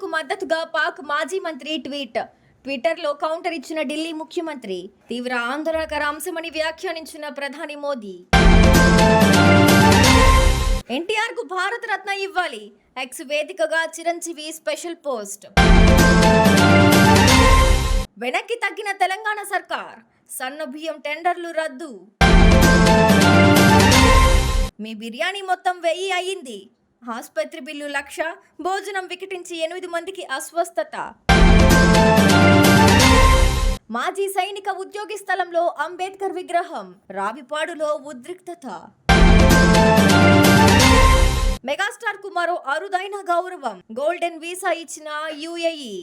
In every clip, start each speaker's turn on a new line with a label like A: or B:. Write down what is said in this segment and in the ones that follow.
A: కు మద్దతుగా పాక్ మాజీ మంత్రి ట్విట్టర్లో కౌంటర్ ఇచ్చిన ఢిల్లీ ముఖ్యమంత్రి. తీవ్ర ఆందోళనకర అంశమని వ్యాఖ్యానించిన ప్రధాని మోదీ. ఎన్టీఆర్ కు భారత రత్న ఇవ్వాలి, ఎక్స్ వేదికగా చిరంజీవి స్పెషల్ పోస్ట్. వెనక్కి తగ్గిన తెలంగాణ సర్కార్, సన్న బియ్యం టెండర్లు రద్దు. మీ బిర్యానీ మొత్తం 1000 అయ్యింది, ఆసుపత్రి బిల్లు 1,00,000, భోజనం వికటించి 8 మందికి అస్వస్థత. మాజీ సైనిక ఉద్యోగి స్థలంలో అంబేద్కర్ విగ్రహం, రావిపాడులో ఉద్రిక్తత. మెగాస్టార్ కు మరో అరుదైన గౌరవం, గోల్డెన్ వీసా ఇచ్చిన యుఏఈ.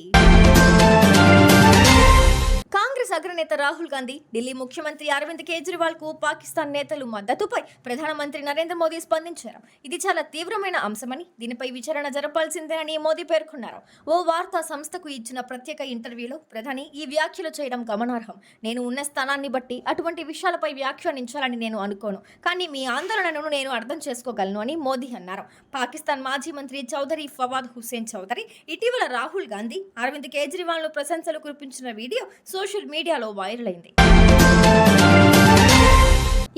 A: కాంగ్రెస్ అగ్రనేత రాహుల్ గాంధీ, ఢిల్లీ ముఖ్యమంత్రి అరవింద్ కేజ్రీవాల్ కు పాకిస్తాన్ నేతలు మద్దతుపై ప్రధానమంత్రి నరేంద్ర మోదీ స్పందించారు. ఇది చాలా తీవ్రమైన అంశమని, దీనిపై విచారణ జరపాల్సిందేనని మోదీ పేర్కొన్నారు. ఓ వార్తా సంస్థకు ఇచ్చిన ప్రత్యేక ఇంటర్వ్యూలో ప్రధాని ఈ వ్యాఖ్యలు చేయడం గమనార్హం. నేను ఉన్న స్థానాన్ని బట్టి అటువంటి విషయాలపై వ్యాఖ్యానించాలని నేను అనుకోను, కానీ మీ ఆందోళనను నేను అర్థం చేసుకోగలను అని మోదీ అన్నారు. పాకిస్తాన్ మాజీ మంత్రి చౌదరి ఫవాద్ హుస్సేన్ చౌదరి ఇటీవల రాహుల్ గాంధీ, అరవింద్ కేజ్రీవాల్ ను ప్రశంసలు కురిపించిన వీడియో సోషల్ మీడియాలో వైరల్ అయింది.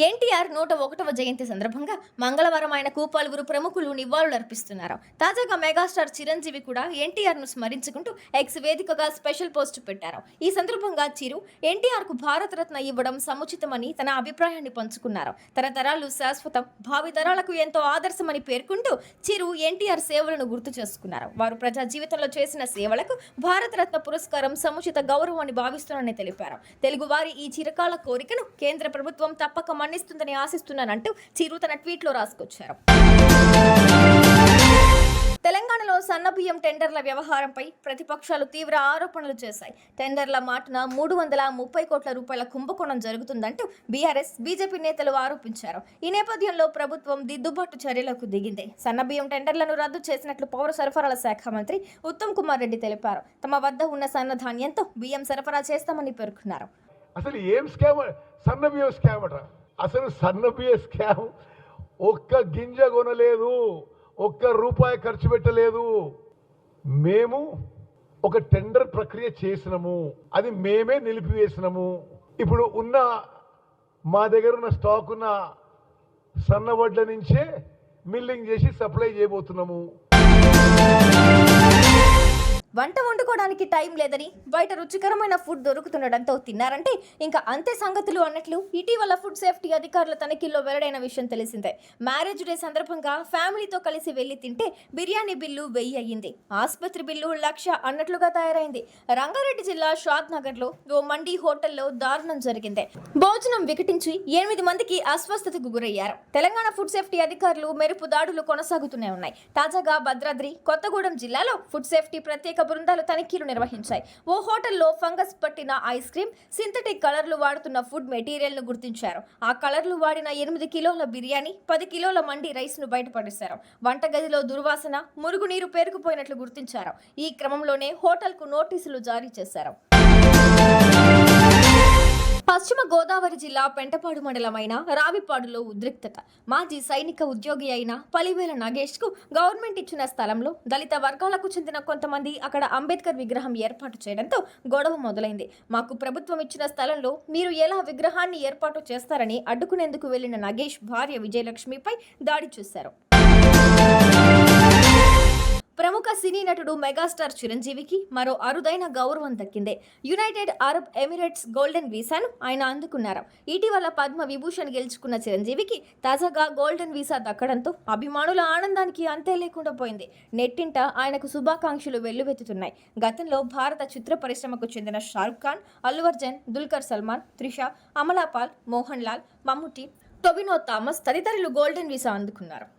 A: ఎన్టీఆర్ 101వ జయంతి సందర్భంగా మంగళవారం ఆయనకు పలువురు ప్రముఖులు నివాళులర్పిస్తున్నారు. తాజాగా మెగాస్టార్ చిరంజీవి కూడా ఎన్టీఆర్ ను స్మరించుకుంటూ ఎక్స్ వేదికగా స్పెషల్ పోస్ట్ పెట్టారు. ఈ సందర్భంగా చిరు ఎన్టీఆర్ కు భారతరత్న ఇవ్వడం సముచితమని తన అభిప్రాయాన్ని పంచుకున్నారు. తరతరాలు శాశ్వతం, భావి తరాలకు ఎంతో ఆదర్శమని పేర్కొంటూ చిరు ఎన్టీఆర్ సేవలను గుర్తు చేసుకున్నారు. వారు ప్రజా జీవితంలో చేసిన సేవలకు భారతరత్న పురస్కారం సముచిత గౌరవం అని భావిస్తున్నారని తెలిపారు. తెలుగువారి ఈ చిరకాల కోరికను కేంద్ర ప్రభుత్వం తప్పక మన్నిస్తుందని ఆశిస్తున్నానంటూ చిరు తన ట్వీట్లో రాసుకొచ్చారు. తెలంగాణలో సన్నబియ్యం టెండర్ల వ్యవహారంపై ప్రతిపక్షాలు తీవ్ర ఆరోపణలు చేశాయి. టెండర్ల మాటున 330 కోట్ల రూపాయల కుంభకోణం జరుగుతుందంటూ బీఆర్ఎస్, బీజేపీ నేతలు ఆరోపించారు. ఈ నేపథ్యంలో ప్రభుత్వం దిద్దుబాటు చర్యలకు దిగింది. సన్నబియ్యం టెండర్లను రద్దు చేసినట్లు పౌర సరఫరాల శాఖ మంత్రి ఉత్తమ్ కుమార్ రెడ్డి తెలిపారు. తమ వద్ద ఉన్న సన్న ధాన్యంతో బియ్యం సరఫరా చేస్తామని పేర్కొన్నారు.
B: అసలు ఏం స్కామ్? సన్నబియ్యం స్కామ్ అట. అసలు సన్నబియ్య స్కామ్. ఒక్క గింజ కొనలేదు, ఒక్క రూపాయి ఖర్చు పెట్టలేదు. మేము ఒక టెండర్ ప్రక్రియ చేసినాము, అది మేమే నిలిపివేసినాము. ఇప్పుడు ఉన్న మా దగ్గర ఉన్న స్టాక్ ఉన్న సన్నవడ్ల నుంచే మిల్లింగ్ చేసి సప్లై చేయబోతున్నాము.
A: వంట వండుకోవడానికి టైం లేదని బయట రుచికరమైన ఫుడ్ దొరుకుతుండడంతో తిన్నారంటే ఇంకా అంతే సంగతులు అన్నట్లు ఇటీవల ఫుడ్ సేఫ్టీ అధికారుల తనిఖీల్లో వెల్లడైన విషయం తెలిసిందే. మ్యారేజ్ డే సందర్భంగా ఫ్యామిలీతో కలిసి వెళ్లి తింటే బిర్యానీ బిల్లు 1000 అయ్యింది, ఆసుపత్రి బిల్లు 1,00,000 అన్నట్లుగా తయారైంది. రంగారెడ్డి జిల్లా షాద్ నగర్ లో ఓ మండీ హోటల్లో దారుణం జరిగింది. భోజనం వికటించి 8 మందికి అస్వస్థతకు గురయ్యారు. తెలంగాణ ఫుడ్ సేఫ్టీ అధికారులు మెరుపు దాడులు కొనసాగుతూనే ఉన్నాయి. తాజాగా భద్రాద్రి కొత్తగూడెం జిల్లాలో ఫుడ్ సేఫ్టీ ప్రత్యేక బృందాలు తనిఖీలు నిర్వహించాయి. ఓ హోటల్లో ఫంగస్ పట్టిన ఐస్ క్రీమ్, సింథటిక్ కలర్లు వాడుతున్న ఫుడ్ మెటీరియల్ ను గుర్తించారు. ఆ కలర్లు వాడిన 8 కిలోల బిర్యానీ, 10 కిలోల మండి రైస్ ను బయటపడేశారు. వంటగదిలో దుర్వాసన, మురుగునీరు పేరుకుపోయినట్లు గుర్తించారు. ఈ క్రమంలోనే హోటల్ కు నోటీసులు జారీ చేశారు. పశ్చిమ గోదావరి జిల్లా పెంటపాడు మండలమైన రావిపాడులో ఉద్రిక్తత. మాజీ సైనిక ఉద్యోగి అయిన పలివేల నగేష్ కు గవర్నమెంట్ ఇచ్చిన స్థలంలో దళిత వర్గాలకు చెందిన కొంతమంది అక్కడ అంబేద్కర్ విగ్రహం ఏర్పాటు చేయడంతో గొడవ మొదలైంది. మాకు ప్రభుత్వం ఇచ్చిన స్థలంలో మీరు ఎలా విగ్రహాన్ని ఏర్పాటు చేస్తారని అడ్డుకునేందుకు వెళ్లిన నగేష్ భార్య విజయలక్ష్మిపై దాడి చేశారు. ప్రముఖ సినీ నటుడు మెగాస్టార్ చిరంజీవికి మరో అరుదైన గౌరవం దక్కింది. యునైటెడ్ అరబ్ ఎమిరేట్స్ గోల్డెన్ వీసాను ఆయన అందుకున్నారు. ఇటీవల పద్మ విభూషణ్ గెలుచుకున్న చిరంజీవికి తాజాగా గోల్డెన్ వీసా దక్కడంతో అభిమానుల ఆనందానికి అంతే లేకుండా పోయింది. నెట్టింట ఆయనకు శుభాకాంక్షలు వెల్లువెత్తుతున్నాయి. గతంలో భారత చిత్ర పరిశ్రమకు చెందిన షారుఖ్ ఖాన్, అల్లు అర్జున్, దుల్కర్ సల్మాన్, త్రిష, అమలాపాల్, మోహన్ లాల్, మమ్ముట్టి, టొవినో థామస్ తదితరులు గోల్డెన్ వీసా అందుకున్నారు.